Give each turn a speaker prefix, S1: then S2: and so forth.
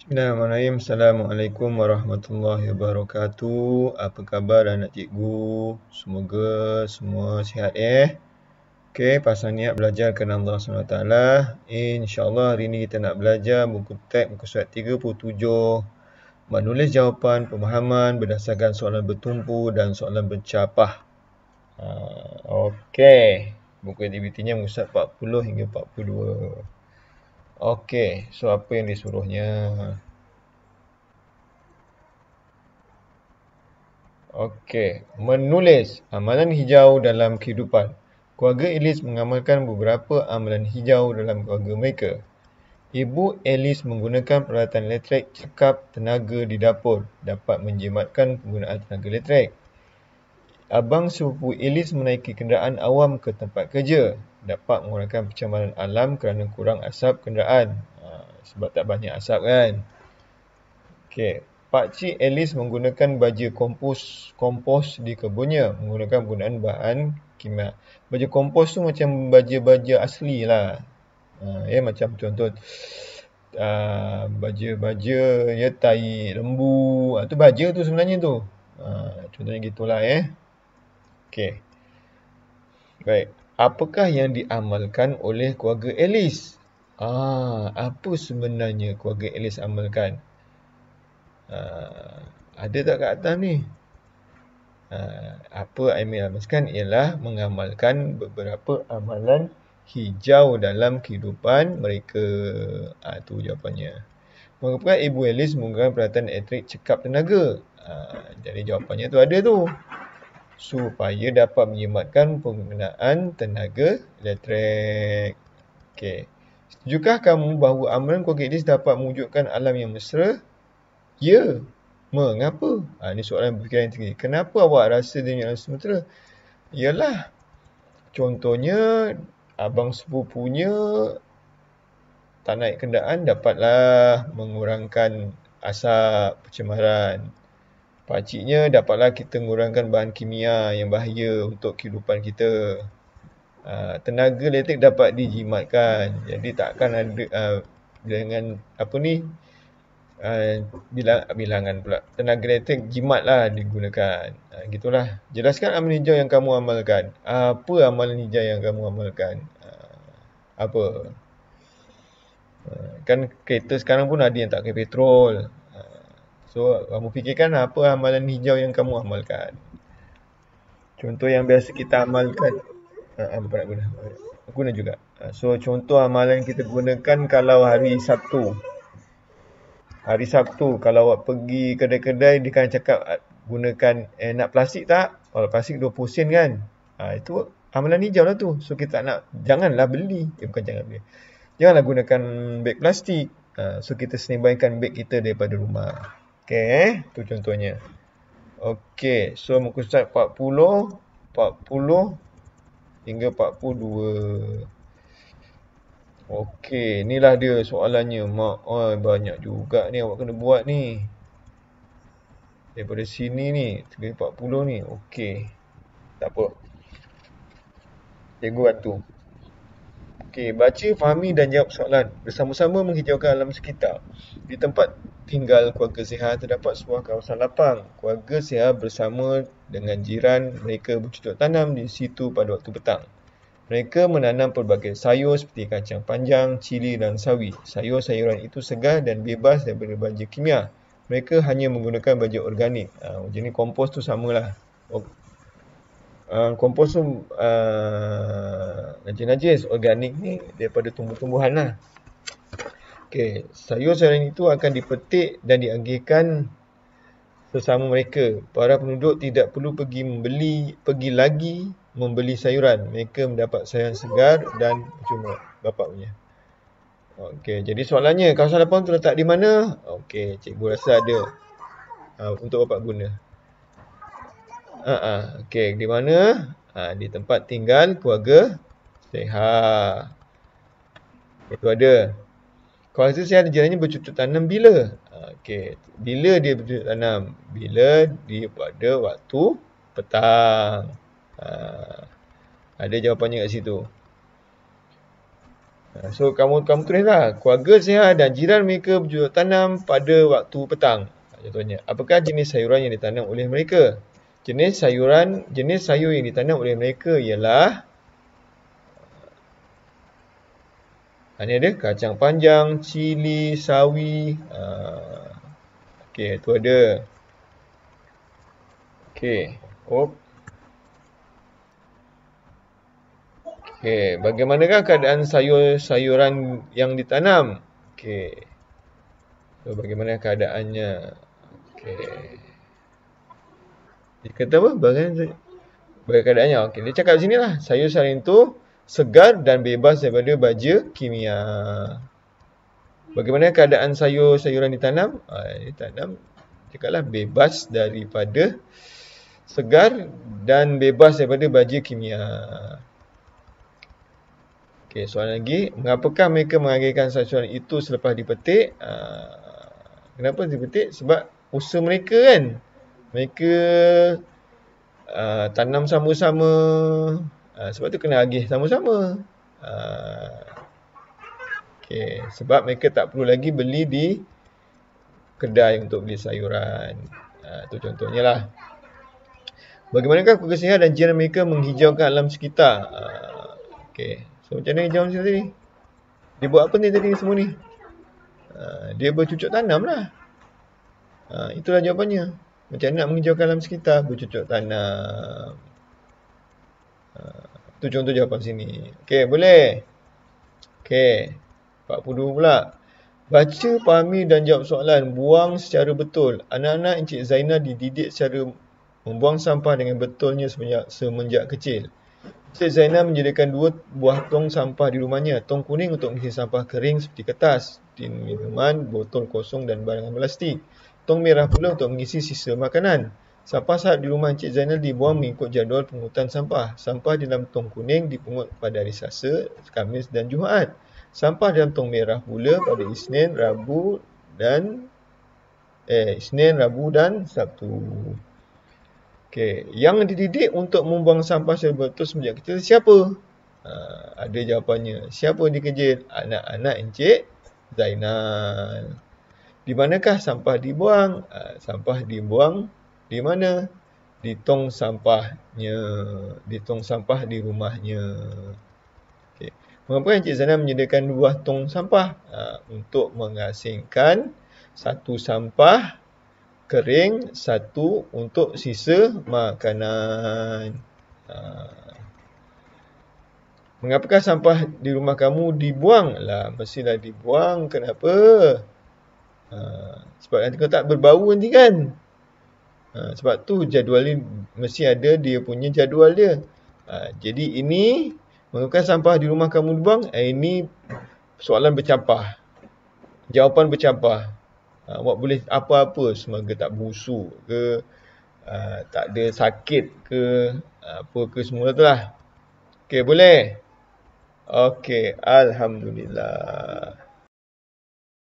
S1: Bismillahirrahmanirrahim. Assalamualaikum warahmatullahi wabarakatuh. Apa khabar anak cikgu? Semoga semua sihat Okey, pasal niat belajar kerana Allah SWT. InsyaAllah hari ini kita nak belajar buku teks muka surat 37. Menulis jawapan pemahaman berdasarkan soalan bertumpu dan soalan bercapah. Okey, buku aktivitinya muka surat 40 hingga 42. Okey, so apa yang disuruhnya? Okey, menulis amalan hijau dalam kehidupan. Keluarga Ellis mengamalkan beberapa amalan hijau dalam keluarga mereka. Ibu Ellis menggunakan peralatan elektrik cekap tenaga di dapur dapat menjimatkan penggunaan tenaga elektrik. Abang sepupu Ellis menaiki kenderaan awam ke tempat kerja dapat mengurangkan pencemaran alam kerana kurang asap kenderaan. Sebab tak banyak asap kan. Okey, Pakcik Ellis menggunakan baja kompos di kebunnya menggunakan penggunaan bahan kimia. Baja kompos tu macam baja-baja asli lah. Macam contoh baja-baja ya tai lembu. Tu baja tu sebenarnya tu. Contohnya gitulah Okey. Baik. Apakah yang diamalkan oleh keluarga Ellis? Apa sebenarnya keluarga Ellis amalkan? Ada tak kat atas ni? Apa Aimil amalkan ialah mengamalkan beberapa amalan hijau dalam kehidupan mereka. Itu jawapannya. Mengapa Ibu Alice menggunakan peralatan elektrik cekap tenaga? Jadi jawapannya tu ada tu. Supaya dapat menjimatkan penggunaan tenaga elektrik. Okey. Setujukah kamu bahawa amalan keluarga Alice dapat mewujudkan alam yang mesra? Ya. Mengapa? Ini soalan berfikiran yang tinggi. Kenapa awak rasa dia alam sejahtera? Yalah, contohnya abang sepupunya tak naik kenderaan dapatlah mengurangkan asap pencemaran. Pakciknya dapatlah kita mengurangkan bahan kimia yang bahaya untuk kehidupan kita. Tenaga elektrik dapat dijimatkan. Jadi takkan ada dengan bilangan pula. Tenaga elektrik jimatlah digunakan. Gitulah. Jelaskan amalan hijau yang kamu amalkan. Apa amalan hijau yang kamu amalkan? Apa? Kan kereta sekarang pun ada yang tak pakai petrol. So, kamu fikirkan apa amalan hijau yang kamu amalkan. Contoh yang biasa kita amalkan. Lupa nak guna. Guna juga. So, contoh amalan kita gunakan kalau hari Sabtu. Hari Sabtu, kalau awak pergi kedai-kedai, dia akan cakap gunakan nak plastik tak? Kalau plastik 20 sen kan? Itu amalan hijau lah tu. So, kita janganlah beli. Bukan jangan beli. Janganlah gunakan beg plastik. So, kita standbykan beg kita daripada rumah. Okey, tu contohnya. Okey, so muka surat 40 hingga 42. Okey, inilah dia soalannya. Banyak juga ni awak kena buat ni. Daripada sini ni, 40 ni. Okey, tak apa. Cikgu bantu. Okey, baca, fahami dan jawab soalan. Bersama-sama menghijaukan alam sekitar. Di tempat tinggal keluarga Siha terdapat sebuah kawasan lapang. Keluarga Siha bersama dengan jiran mereka bercocok tanam di situ pada waktu petang. Mereka menanam pelbagai sayur seperti kacang panjang, cili dan sawi. Sayur-sayuran itu segar dan bebas daripada baja kimia. Mereka hanya menggunakan baja organik. Jenis kompos tu samalah. Kompos tu najis-najis. Organik ni daripada tumbuh-tumbuhan lah. Okey, sayur-sayuran itu akan dipetik dan diagihkan sesama mereka. Para penduduk tidak perlu pergi lagi membeli sayuran. Mereka mendapat sayuran segar dan percuma. Bapak punya. Okey, jadi soalannya, kawasan lapang tu letak di mana? Okey, cikgu rasa ada untuk bapak guna. Okey, di mana? Di tempat tinggal keluarga Siha. Itu ada. Keluarga Siha dan jirannya bercocok tanam bila? Okey, bila dia bercocok tanam? Bila dia pada waktu petang. Ada jawapannya kat situ. So kamu tulislah, keluarga Seha dan jiran mereka bercocok tanam pada waktu petang. Contohnya, apakah jenis sayuran yang ditanam oleh mereka? Jenis sayur yang ditanam oleh mereka ialah ini ada kacang panjang, cili, sawi. Okey, tu ada. Okey. Okey, bagaimanakah keadaan sayuran yang ditanam? Okey. So, bagaimana keadaannya? Okey. Dia kata apa? Bagaimana keadaannya? Okey, dia cakap sini lah. Sayur-sayuran itu segar dan bebas daripada baja kimia. Bagaimana keadaan sayur-sayuran ditanam? Ditanam, cakaplah bebas daripada segar dan bebas daripada baja kimia. Okey, soalan lagi. Mengapakah mereka mengagihkan sayuran itu selepas dipetik? Kenapa dipetik? Sebab usaha mereka kan. Mereka tanam sama-sama. Sebab tu kena agih sama-sama. Okey, sebab mereka tak perlu lagi beli di kedai untuk beli sayuran. Itu contohnya lah. Bagaimanakah keluarga Seha dan jiran mereka menghijaukan alam sekitar? Okey. So macam mana hijau macam tadi? Dia buat apa ni tadi semua ni? Dia bercucuk tanam lah. Itulah jawapannya. Macam mana nak menghijaukan alam sekitar? Bercucuk tanam. Itu contoh jawapan sini. Okey, boleh? Okey. 42 pula. Baca, fahami dan jawab soalan. Buang secara betul. Anak-anak Encik Zainal dididik secara membuang sampah dengan betulnya semenjak kecil. Encik Zainal menyediakan 2 buah tong sampah di rumahnya. Tong kuning untuk mengisi sampah kering seperti kertas, tin minuman, botol kosong dan barangan plastik. Tong merah pula untuk mengisi sisa makanan. Sampah saat di rumah Encik Zainal dibuang mengikut jadual pungutan sampah. Sampah di dalam tong kuning dipungut pada hari Selasa, Khamis dan Jumaat. Sampah dalam tong merah pula pada Isnin, Rabu dan Sabtu. Okey, yang dididik untuk membuang sampah secara betul semenjak kecil siapa? Ada jawapannya. Siapa dikejil? Anak-anak Encik Zainal. Di manakah sampah dibuang? Sampah dibuang di mana? Di tong sampahnya. Di tong sampah di rumahnya. Okey. Mengapa Encik Zainal menyediakan 2 tong sampah? Untuk mengasingkan satu sampah kering, satu untuk sisa makanan. Mengapakah sampah di rumah kamu dibuang? Mestilah dibuang. Kenapa? Sebab nanti kalau tak berbau nanti kan. Sebab tu jadual ni mesti ada dia punya jadual dia. Jadi ini, mengapakah sampah di rumah kamu dibuang? Ini soalan bercampur. Jawapan bercampur. Awak boleh apa-apa semoga tak busuk ke, tak ada sakit ke, apa ke semua tu lah. Okey, boleh? Okey, Alhamdulillah.